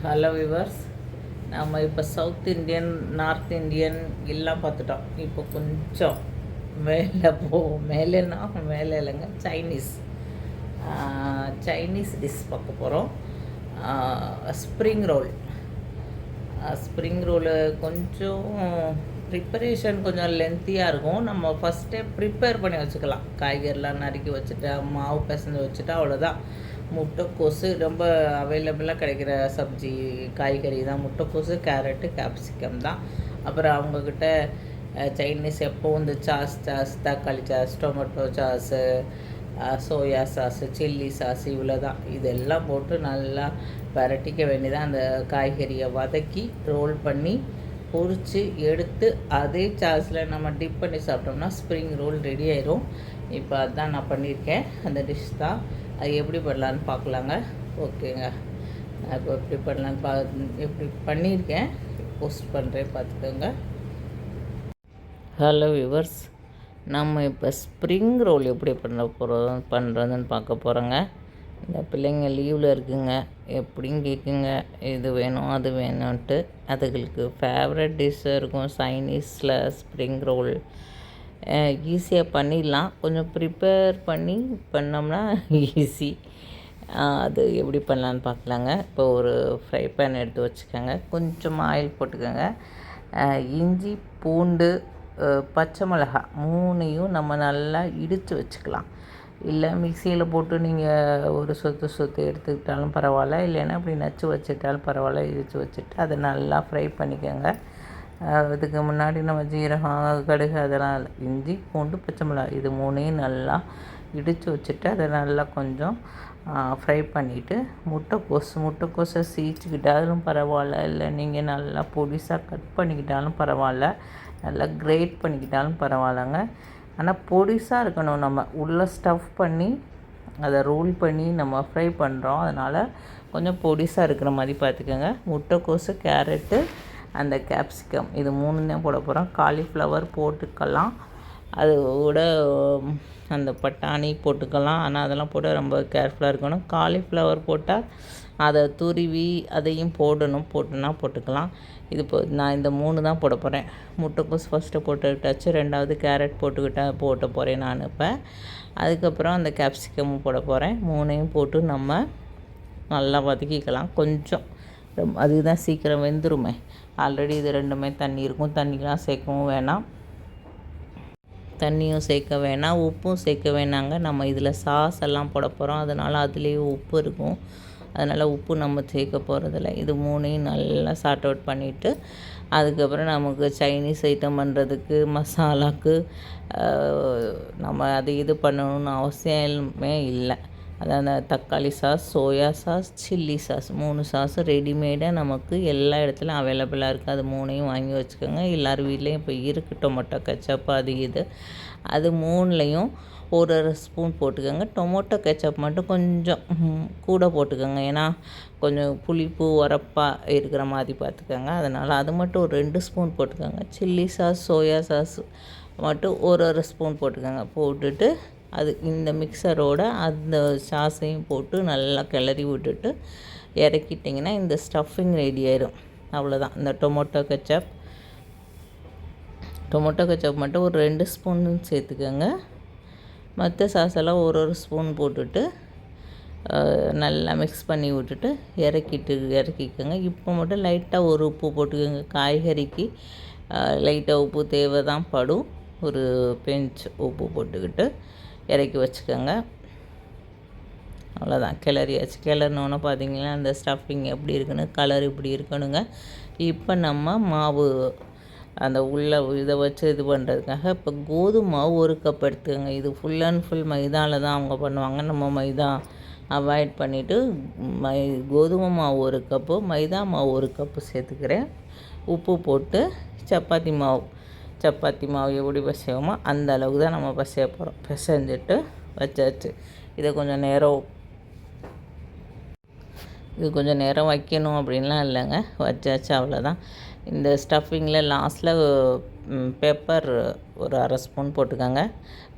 Hello viewers, நம்ம இப்போ south Indian, north Indian எல்லாம் பார்த்துட்டோம். இப்போ கொஞ்சம் மேலே போவோம். மேலே இல்லைங்க, சைனீஸ் டிஷ் பார்க்க போகிறோம். Spring roll. ஸ்ப்ரிங் ரோலு கொஞ்சம் ப்ரிப்பரேஷன் கொஞ்சம் லென்த்தியாக இருக்கும். நம்ம ஃபஸ்ட்டே ப்ரிப்பேர் பண்ணி வச்சுக்கலாம். காய்கறிலாம் நறுக்கி வச்சுட்டு மாவு பிசைஞ்சு வச்சுட்டு அவ்வளோதான். முட்டைக்கோஸு ரொம்ப அவைலபிளாக கிடைக்கிற சப்ஜி காய்கறி தான். முட்டைக்கோஸு, கேரட்டு, கேப்சிகம் தான். அப்புறம் அவங்கக்கிட்ட சைனீஸ் எப்போவும் இந்த சாஸ், தக்காளி sauce, tomato sauce, soya sauce, chilli sauce, இவ்வளோ தான். இதெல்லாம் போட்டு நல்லா பரட்டிக்க வேண்டியதான். அந்த காய்கறியை வதக்கி ரோல் பண்ணி பொரித்து எடுத்து அதே சாஸில் நம்ம டிப் பண்ணி சாப்பிட்டோம்னா ஸ்ப்ரிங் ரோல் ரெடி ஆயிரும். இப்போ அதுதான் நான் பண்ணியிருக்கேன். அந்த டிஷ் தான். அது எப்படி பண்ணலான்னு பார்க்கலாங்க. ஓகேங்க, நான் இப்போ எப்படி பண்ணலான்னு எப்படி பண்ணியிருக்கேன், போஸ்ட் பண்ணுறேன், பார்த்துக்கோங்க. ஹலோ விவர்ஸ், நம்ம இப்போ ஸ்ப்ரிங் ரோல் எப்படி பண்ணுறதுன்னு பார்க்க போகிறோங்க. இந்த பிள்ளைங்க லீவில் இருக்குங்க, எப்படின்னு கேட்குங்க, இது வேணும் அது வேணும்ன்ட்டு. அதுகளுக்கு ஃபேவரட் டிஷ்ஷாக இருக்கும் சைனீஸில் ஸ்ப்ரிங் ரோல். ஈஸியாக பண்ணிடலாம். கொஞ்சம் ப்ரிப்பேர் பண்ணி பண்ணோம்னா ஈஸி. அது எப்படி பண்ணலான்னு பார்க்கலாங்க. இப்போ ஒரு ஃப்ரை பேன் எடுத்து வச்சுக்கோங்க. கொஞ்சம் ஆயில் போட்டுக்கோங்க. இஞ்சி, பூண்டு, பச்சை மிளகாய் 3ஐயும் நம்ம நல்லா இடித்து வச்சுக்கலாம். இல்லை மிக்சியில் போட்டு நீங்கள் ஒரு சொத்து எடுத்துக்கிட்டாலும் பரவாயில்ல, இல்லைன்னா அப்படி நச்சு வச்சுட்டாலும் பரவாயில்ல. இடித்து வச்சுட்டு அதை நல்லா ஃப்ரை பண்ணிக்கோங்க. இதுக்கு முன்னாடி நம்ம ஜீரகம், கடுகு அதெல்லாம் இல்லை. இஞ்சி, பூண்டு, பச்சை மிளகாய் இது 3ஐயும் நல்லா இடித்து வச்சுட்டு அதை நல்லா கொஞ்சம் ஃப்ரை பண்ணிவிட்டு முட்டைக்கோஸை சீச்சிக்கிட்டாலும் பரவாயில்ல, இல்லை நீங்கள் நல்லா பொடிசாக கட் பண்ணிக்கிட்டாலும் பரவாயில்ல, நல்லா கிரேட் பண்ணிக்கிட்டாலும் பரவாயில்லங்க. ஆனால் பொடிசாக இருக்கணும். நம்ம உள்ளே ஸ்டஃப் பண்ணி அதை ரோல் பண்ணி நம்ம ஃப்ரை பண்ணுறோம். அதனால் கொஞ்சம் பொடிசாக இருக்கிற மாதிரி பார்த்துக்கோங்க. முட்டைக்கோஸு, கேரட்டு, அந்த கேப்சிகம் இது 3 தான் போட போகிறோம். காலிஃப்ளவர் போட்டுக்கலாம், அது கூட அந்த பட்டாணி போட்டுக்கலாம். ஆனால் அதெல்லாம் போட ரொம்ப கேர்ஃபுல்லாக இருக்கணும். காலிஃப்ளவர் போட்டால் அதை துருவி அதையும் போட்டுக்கலாம். இது இப்போ நான் இந்த 3 தான் போட போகிறேன். முட்டைக்கோஸ் ஃபஸ்ட்டு போட்டுக்கிட்டாச்சு, 2வது கேரட் போட்ட போகிறேன் நான் இப்போ. அதுக்கப்புறம் அந்த கேப்சிகமும் போட போகிறேன். 3ஐயும் போட்டு நம்ம நல்லா வதக்கிக்கலாம். கொஞ்சம் அதுதான் சீக்கிரம் வெந்துருமே. ஆல்ரெடி இது 2மே தண்ணி இருக்கும். தண்ணிலாம் சேர்க்கவும் வேணாம், தண்ணியும் சேர்க்க வேணாம், உப்பும் சேர்க்க வேணாங்க. நம்ம இதில் சாஸ் எல்லாம் போட போகிறோம், அதனால் அதுலேயே உப்பு இருக்கும். அதனால் உப்பு நம்ம சேர்க்க போகிறதில்ல. இது 3ஐயும் நல்லா சார்ட் அவுட் பண்ணிவிட்டு அதுக்கப்புறம் நமக்கு சைனீஸ் ஐட்டம் பண்ணுறதுக்கு மசாலாவுக்கு நம்ம அது இது பண்ணணும்னு அவசியமே இல்லை. அதான் அந்த தக்காளி sauce, soya sauce, chilli sauce 3 சாஸும் ரெடிமேடாக நமக்கு எல்லா இடத்துலையும் அவைலபிளாக இருக்குது. அது 3ஐயும் வாங்கி வச்சுக்கோங்க. எல்லார் வீட்லேயும் இப்போ இருக்குது டொமேட்டோ கெச்சப், அது இது. அது 3லையும் ஒரு ஸ்பூன் போட்டுக்கோங்க. டொமேட்டோ கெச்சப் மட்டும் கொஞ்சம் கூட போட்டுக்கோங்க. ஏன்னா கொஞ்சம் புளிப்பு உரப்பாக இருக்கிற மாதிரி பார்த்துக்கோங்க. அதனால் அது மட்டும் ஒரு 2 ஸ்பூன் போட்டுக்கோங்க. சில்லி சாஸ், சோயா சாஸ் மட்டும் ஒரு ஸ்பூன் போட்டுக்கோங்க. போட்டுட்டு அது இந்த மிக்சரோட அந்த சாஸையும் போட்டு நல்லா கிளறி விட்டுட்டு இறக்கிட்டிங்கன்னா இந்த ஸ்டஃபிங் ரெடி ஆயிடும். அவ்வளோதான். இந்த டொமேட்டோ கெச்சப் மட்டும் ஒரு 2 ஸ்பூன் சேர்த்துக்கோங்க. மற்ற சாஸெல்லாம் ஒரு ஸ்பூன் போட்டுட்டு நல்லா மிக்ஸ் பண்ணி விட்டுட்டு இறக்கிக்கோங்க. இப்போ மட்டும் லைட்டாக ஒரு உப்பு போட்டுக்கோங்க. காய்கறிக்கு லைட்டாக உப்பு தேவை தான் படும். ஒரு பிஞ்ச் உப்பு போட்டுக்கிட்டு இறக்கி வச்சுக்கோங்க. அவ்வளோதான், கிளறியாச்சு. கிளறினோன்னு பார்த்தீங்கன்னா அந்த ஸ்டஃபிங் எப்படி இருக்குன்னு, கலர் இப்படி இருக்கணுங்க. இப்போ நம்ம மாவு அந்த உள்ள இதை வச்சு இது பண்ணுறதுக்காக இப்போ கோதுமை மாவு 1 கப் எடுத்துக்கோங்க. இது ஃபுல் அண்ட் ஃபுல் மைதாவில் தான் அவங்க பண்ணுவாங்க. நம்ம மைதா அவாய்ட் பண்ணிவிட்டு கோதுமை மாவு 1 கப்பு, மைதா மாவு 1 கப்பு சேர்த்துக்கிறேன். உப்பு போட்டு சப்பாத்தி மாவு எப்படி பிசைவோமோ அந்த அளவுக்கு தான் நம்ம பிசைய போகிறோம். பிசைஞ்சிட்டு வச்சாச்சு. இதை கொஞ்சம் நேரம் இது கொஞ்சம் நேரம் வைக்கணும் அப்படின்லாம் இல்லைங்க, வச்சாச்சு அவ்வளோதான். இந்த ஸ்டஃபிங்கில் லாஸ்ட்டில் பெப்பர் ஒரு 1/2 ஸ்பூன் போட்டுக்கோங்க.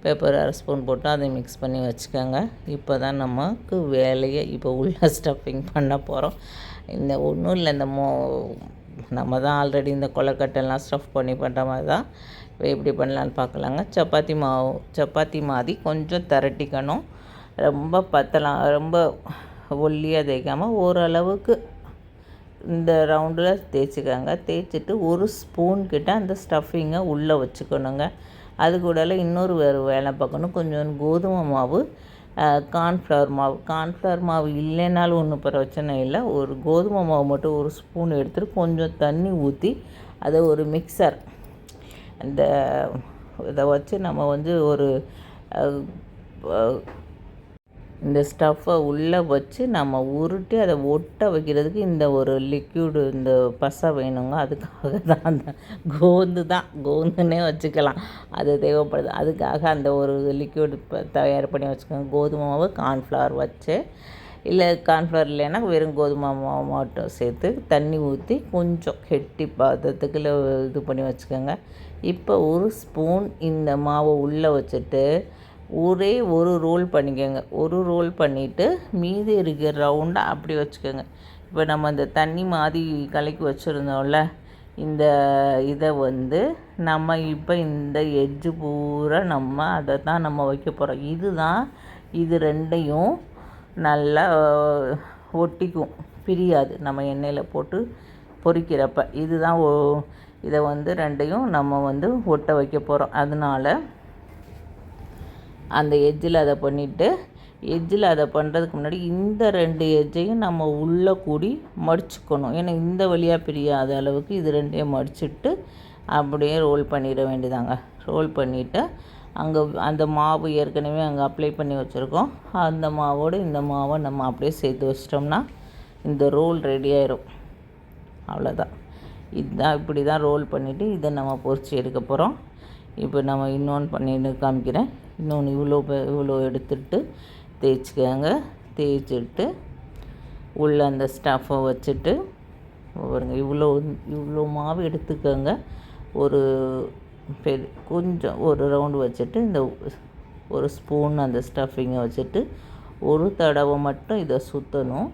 பெப்பர் 1/2 ஸ்பூன் போட்டு அதை மிக்ஸ் பண்ணி வச்சுக்கோங்க. இப்போ தான் நமக்கு வேலையை இப்போ உள்ள ஸ்டஃபிங் பண்ண போகிறோம். இந்த ஒன்றும் இல்லை, இந்த நம்ம தான் ஆல்ரெடி இந்த கொழுக்கட்டைலாம் ஸ்டஃப் பண்ணி பண்ணுற மாதிரி தான். இப்போ எப்படி பண்ணலான்னு பார்க்கலாங்க. சப்பாத்தி மாதிரி கொஞ்சம் திரட்டிக்கணும். ரொம்ப பத்தலாம், ரொம்ப ஒல்லியாக தேய்க்காமல் ஓரளவுக்கு இந்த ரவுண்டில் தேய்ச்சிக்கோங்க. தேய்ச்சிட்டு 1 ஸ்பூன் கிட்ட அந்த ஸ்டஃபிங்கை உள்ளே வச்சுக்கணுங்க. அது கூட இன்னொரு வேலை பார்க்கணும். கொஞ்சம் கோதுமை மாவு, கார்ன்ஃப்ளவர் மாவு இல்லைனாலும் ஒன்றும் பிரச்சனை இல்லை. ஒரு கோதுமை மாவு மட்டும் 1 ஸ்பூன் எடுத்துகிட்டு கொஞ்சம் தண்ணி ஊற்றி அதை ஒரு மிக்சர் இந்த இதை வச்சு நம்ம ஒரு இந்த ஸ்டஃப்பை உள்ளே வச்சு நம்ம உருட்டி அதை ஒட்ட வைக்கிறதுக்கு இந்த ஒரு லிக்யூடு, இந்த பசை வேணுங்க. அதுக்காக தான் அந்த கோந்துன்னே வச்சுக்கலாம், அது தேவைப்படுது. அதுக்காக அந்த ஒரு லிக்யூடு தயார் பண்ணி வச்சுக்கோங்க. கோதுமை மாவு, கார்ன்ஃப்ளவர் வச்சு, இல்லை கார்ன்ஃப்ளவர் இல்லைன்னா வெறும் கோதுமை மாவு மட்டும் சேர்த்து தண்ணி ஊற்றி கொஞ்சம் கெட்டி பதத்துக்கு இது பண்ணி வச்சுக்கோங்க. இப்போ 1 ஸ்பூன் இந்த மாவை உள்ளே வச்சுட்டு ஒரே ஒரு ரோல் பண்ணிக்கோங்க. ஒரு ரோல் பண்ணிவிட்டு மீதி இருக்கிற ரவுண்டாக அப்படி வச்சுக்கோங்க. இப்போ நம்ம இந்த தண்ணி மாதிரி கலக்கி வச்சுருந்தோம்ல, இந்த இதை நம்ம இப்போ இந்த எட்ஜு பூரா அதை தான் நம்ம வைக்க போகிறோம். இது ரெண்டையும் நல்லா ஒட்டிக்கும், பிரியாது நம்ம எண்ணெயில் போட்டு பொரிக்கிறப்ப. இதுதான் இதை ரெண்டையும் நம்ம ஒட்ட வைக்க போகிறோம். அதனால் அந்த எட்ஜில் அதை பண்ணிவிட்டு, எட்ஜில் அதை பண்ணுறதுக்கு முன்னாடி இந்த 2 எட்ஜையும் நம்ம உள்ளே கூடி மடிச்சுக்கணும். ஏன்னா இந்த வழியாக பிரியாத அளவுக்கு இது 2ஐயும் மடிச்சுட்டு அப்படியே ரோல் பண்ணிட வேண்டியதாங்க. ரோல் பண்ணிவிட்டு அங்கே அந்த மாவு ஏற்கனவே அங்கே அப்ளை பண்ணி வச்சுருக்கோம். அந்த மாவோடு இந்த மாவை நம்ம அப்படியே சேர்த்து வச்சிட்டோம்னா இந்த ரோல் ரெடி ஆயிரும். அவ்வளோதான். இதுதான், இப்படி தான் ரோல் பண்ணிவிட்டு இதை நம்ம பொரிச்சு எடுக்க போகிறோம். இப்போ நம்ம இன்னொன்று பண்ணிட்டு காமிக்கிறேன். இன்னொன்று இவ்வளோ எடுத்துட்டு தேய்ச்சிக்கோங்க. தேய்ச்சிட்டு உள்ளே அந்த ஸ்டஃப்பை வச்சுட்டு பாருங்க, இவ்வளோ மாவு எடுத்துக்கோங்க. கொஞ்சம் ஒரு ரவுண்டு வச்சுட்டு இந்த 1 ஸ்பூன் அந்த ஸ்டஃபிங்கை வச்சுட்டு ஒரு தடவை மட்டும் இதை சுற்றணும்.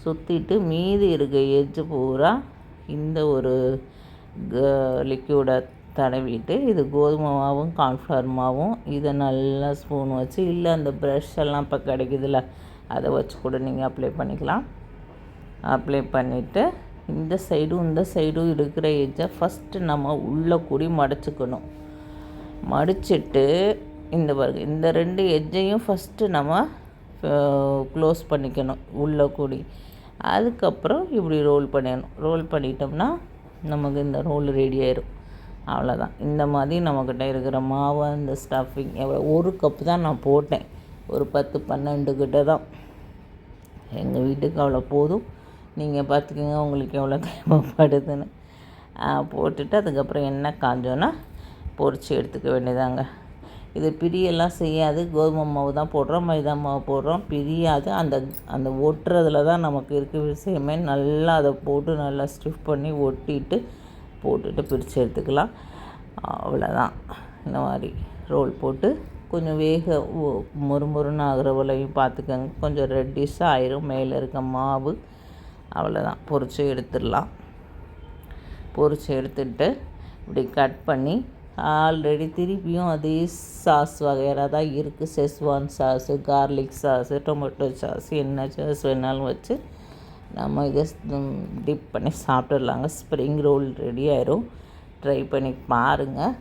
சுற்றிட்டு மீதி இருக்க எட்ஜு பூரா இந்த ஒரு லிக்யூடை தடவிட்டு, இது கோதுமை மாவும் கார்ன்ஃப்ளவர் மாவும், இதை நல்லா ஸ்பூன் வச்சு, இல்லை அந்த ப்ரஷ் எல்லாம் இப்போ கிடைக்குதுல்ல, அதை வச்சு கூட நீங்கள் அப்ளை பண்ணிக்கலாம். அப்ளை பண்ணிவிட்டு இந்த சைடும் இருக்கிற எட்ஜை ஃபஸ்ட்டு நம்ம உள்ளே கூடி மடிச்சுக்கணும். மடிச்சுட்டு இந்த 2 எட்ஜையும் ஃபஸ்ட்டு நம்ம க்ளோஸ் பண்ணிக்கணும் உள்ளே கூடி. அதுக்கப்புறம் இப்படி ரோல் பண்ணிடணும். ரோல் பண்ணிட்டோம்னா நமக்கு இந்த ரோல் ரெடி ஆயிடும். அவ்வளோதான். இந்த மாதிரி நம்மக்கிட்ட இருக்கிற மாவு, அந்த ஸ்டஃபிங் எவ்வளோ 1 கப்பு தான் நான் போட்டேன். ஒரு 10-12 கிட்ட தான் எங்கள் வீட்டுக்கு அவ்வளோ போதும். நீங்கள் பார்த்துக்கோங்க உங்களுக்கு எவ்வளோ தேவைப்படுதுன்னு. போட்டுட்டு அதுக்கப்புறம் எண்ணெய் காஞ்சோன்னா பொரிச்சு எடுத்துக்க வேண்டியதாங்க. இது பிரியெல்லாம் செய்யாது. கோதுமை மாவு தான் போடுறோம், மைதா மாவு போடுறோம், பிரியாது. அந்த ஒட்டுறதுல தான் நமக்கு இருக்க விஷயமே. நல்லா அதை போட்டு நல்லா ஸ்டிஃப் பண்ணி போட்டுட்டு பிரித்து எடுத்துக்கலாம். அவ்வளோதான். இந்த மாதிரி ரோல் போட்டு கொஞ்சம் மொறுமொறுன்னு ஆகிற வரையும் பார்த்துக்கோங்க. கொஞ்சம் ரெட்டிஷாக ஆயிரும் மேலே இருக்க மாவு. அவ்வளோதான், பொரித்து எடுத்துடலாம். பொரித்து எடுத்துட்டு இப்படி கட் பண்ணி ஆல்ரெடி திருப்பியும் அதே சாஸ் வகையறா தான் இருக்குது. Schezwan sauce, garlic sauce, tomato sauce, என்ன சாஸ் வேணாலும் வச்சு நம்ம இதை டிப் பண்ணி சாப்பிட்டுடலாங்க. ஸ்ப்ரிங் ரோல் ரெடி ஆயிரும். ட்ரை பண்ணி பாருங்கள்.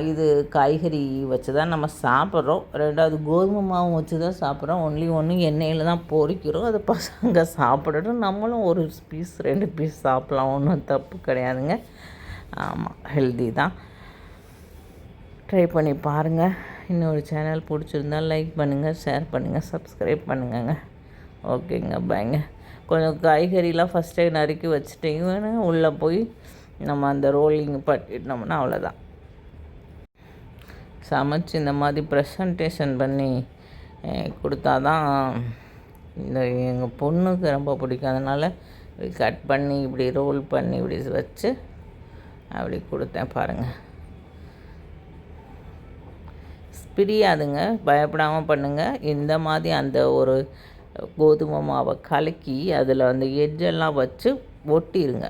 இது காய்கறி வச்சு தான் நம்ம சாப்பிட்றோம். 2வது கோதுமை மாவும் வச்சு தான் சாப்பிட்றோம். ஒன்று எண்ணெயில் தான் பொரிக்கிறோம். அதை பசங்க சாப்பிடட்டும், நம்மளும் ஒரு பீஸ் 2 பீஸ் சாப்பிட்லாம், ஒன்றும் தப்பு கிடையாதுங்க. ஆமாம், ஹெல்தி தான். ட்ரை பண்ணி பாருங்கள். இன்னொரு சேனல் பிடிச்சிருந்தால் லைக் பண்ணுங்கள், ஷேர் பண்ணுங்கள், சப்ஸ்கிரைப் பண்ணுங்கங்க. ஓகேங்க, பாய்ங்க. கொஞ்சம் காய்கறிலாம் ஃபஸ்ட்டே நறுக்கி வச்சுட்டிங்கன்னா உள்ளே போய் நம்ம அந்த ரோலிங் பண்ணிட்டோம்னா அவ்வளோதான். சமைச்சு இந்த மாதிரி ப்ரெசன்டேஷன் பண்ணி கொடுத்தா தான் இந்த எங்கள் பொண்ணுக்கு ரொம்ப பிடிக்கும். அதனால் கட் பண்ணி இப்படி ரோல் பண்ணி இப்படி வச்சு அப்படி கொடுத்தேன் பாருங்கள். பிரியாதுங்க, பயப்படாமல் பண்ணுங்கள். இந்த மாதிரி அந்த ஒரு கோதுமை மாவை கலக்கி அதில் அந்த எட்ஜெல்லாம் வச்சு ஒட்டிடுங்க.